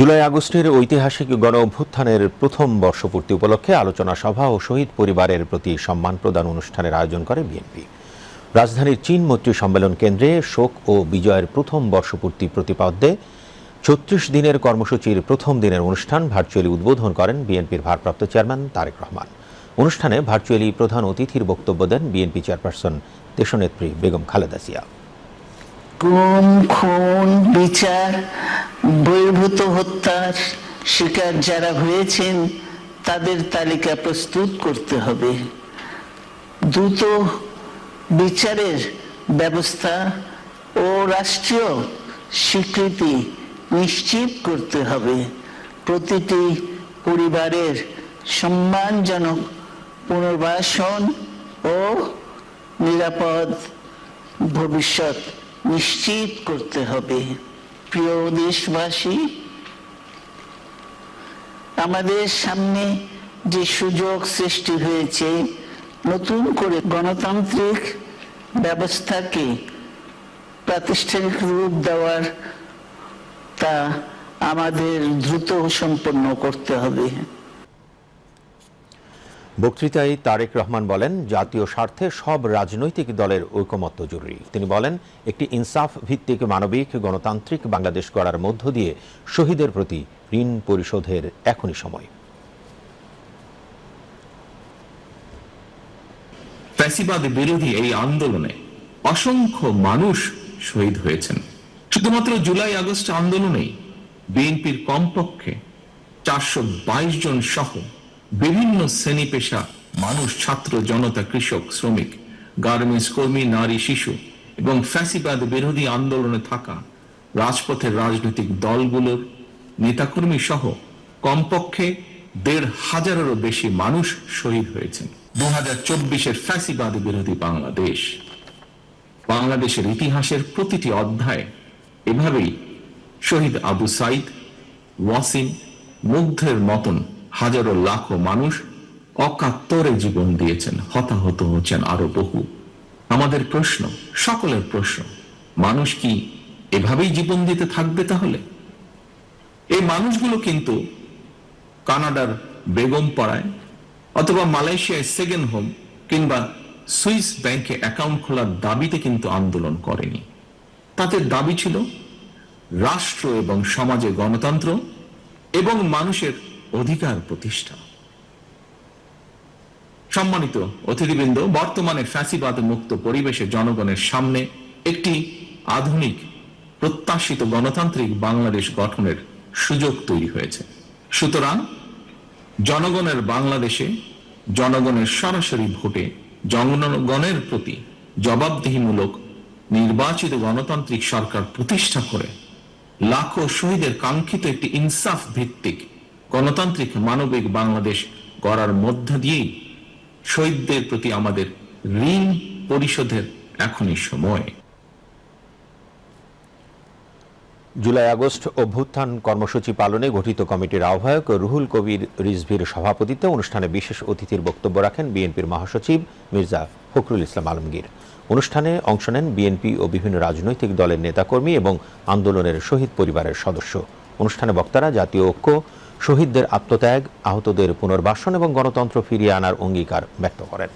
জুলাই আগস্টের ঐতিহাসিক গণ অভ্যুত্থানের প্রথম বর্ষপূর্তি উপলক্ষে আলোচনা সভা ও শহীদ পরিবারের প্রতি সম্মান প্রদান অনুষ্ঠানের আয়োজন করে বিএনপি। রাজধানীর চীন মৈত্রী সম্মেলন কেন্দ্রে শোক ও বিজয়ের প্রথম বর্ষপূর্তি প্রতিপাদ্যে ৩৬ দিনের কর্মসূচির প্রথম দিনের অনুষ্ঠান ভার্চুয়ালি উদ্বোধন করেন বিএনপির ভারপ্রাপ্ত চেয়ারম্যান তারেক রহমান। অনুষ্ঠানে ভার্চুয়ালি প্রধান অতিথির বক্তব্য দেন বিএনপি চেয়ারপারসন দেশনেত্রী বেগম খালেদা জিয়া। গুম, খুন, বিচার, বহির্ভূত হত্যার শিকার যারা হয়েছেন তাদের তালিকা প্রস্তুত করতে হবে। দ্রুত বিচারের ব্যবস্থা ও রাষ্ট্রীয় স্বীকৃতি নিশ্চিত করতে হবে। প্রতিটি পরিবারের সম্মানজনক পুনর্বাসন ও নিরাপদ ভবিষ্যৎ নিশ্চিত করতে হবে। প্রিয় দেশবাসী, আমাদের সামনে যে সুযোগ সৃষ্টি হয়েছে নতুন করে গণতান্ত্রিক ব্যবস্থাকে প্রাতিষ্ঠানিক রূপ দেওয়ার, তা আমাদের দ্রুত সম্পন্ন করতে হবে। বক্তৃতায় তারেক রহমান বলেন, জাতীয় স্বার্থে সব রাজনৈতিক দলের ঐকমত্য জরুরি। তিনি বলেন, একটি ইনসাফ ভিত্তিক মানবিক গণতান্ত্রিক বাংলাদেশ গড়ার মধ্য দিয়ে শহীদের প্রতি ঋণ পরিশোধের এখনই সময়। ফ্যাসিবাদ বিরোধী এই আন্দোলনে অসংখ্য মানুষ শহীদ হয়েছেন। শুধুমাত্র জুলাই আগস্ট আন্দোলনেই বিএনপির কমপক্ষে 422 জন সহ বিভিন্ন শ্রেণী পেশা মানুষ, ছাত্র জনতা, কৃষক, শ্রমিক, গার্মেন্টস কর্মী, নারী, শিশু এবং ফ্যাসিবাদ বিরোধী আন্দোলনে থাকা রাজপথের রাজনৈতিক দলগুলোর নেতাকর্মী সহ কমপক্ষে 1,500-এরও বেশি মানুষ শহীদ হয়েছেন। 2024-এর ফ্যাসিবাদ বিরোধী বাংলাদেশের ইতিহাসের প্রতিটি অধ্যায় এভাবেই শহীদ আবু সাইদ, ওয়াসিম, মুগ্ধের মতন হাজারো লাখো মানুষ অকাতরে জীবন দিয়েছেন, হতাহত হচ্ছেন আরো বহু। আমাদের প্রশ্ন, সকলের প্রশ্ন, মানুষ কি এভাবেই জীবন দিতে থাকবে? তাহলে এই মানুষগুলো কিন্তু কানাডার বেগমপাড়ায় অথবা মালয়েশিয়ায় সেকেন্ড হোম কিংবা সুইস ব্যাংকে অ্যাকাউন্ট খোলার দাবিতে কিন্তু আন্দোলন করেনি। তাদের দাবি ছিল রাষ্ট্র এবং সমাজে গণতন্ত্র এবং মানুষের অধিকার প্রতিষ্ঠা। সম্মানিত অতিথিবৃন্দ, বর্তমানে ফ্যাসিবাদ মুক্ত পরিবেশে জনগণের সামনে একটি আধুনিক প্রত্যাশিত গণতান্ত্রিক বাংলাদেশ গঠনের সুযোগ তৈরি হয়েছে। সুতরাং জনগণের বাংলাদেশে জনগণের সরাসরি ভোটে জনগণের প্রতি জবাবদিহিমূলক নির্বাচিত গণতান্ত্রিক সরকার প্রতিষ্ঠা করে লাখো শহীদের কাঙ্ক্ষিত একটি ইনসাফ ভিত্তিক গণতান্ত্রিক মানবিক বাংলাদেশ গড়ার মধ্য দিয়েই শহীদদের প্রতি আমাদের ঋণ পরিশোধের এখনই সময়। জুলাই আগস্ট অভ্যুত্থান কর্মসূচি পালনে গঠিত কমিটির আহ্বায়ক রুহুল কবির রিজভীর সভাপতিত্বে অনুষ্ঠানে বিশেষ অতিথির বক্তব্য রাখেন বিএনপির মহাসচিব মির্জা ফখরুল ইসলাম আলমগীর। অনুষ্ঠানে অংশ নেন বিএনপি ও বিভিন্ন রাজনৈতিক দলের নেতাকর্মী এবং আন্দোলনের শহীদ পরিবারের সদস্য। অনুষ্ঠানে বক্তারা জাতীয় ঐক্য, শহীদদের আত্মত্যাগ, আহতদের পুনর্বাসন এবং গণতন্ত্র ফিরিয়ে আনার অঙ্গীকার ব্যক্ত করেন।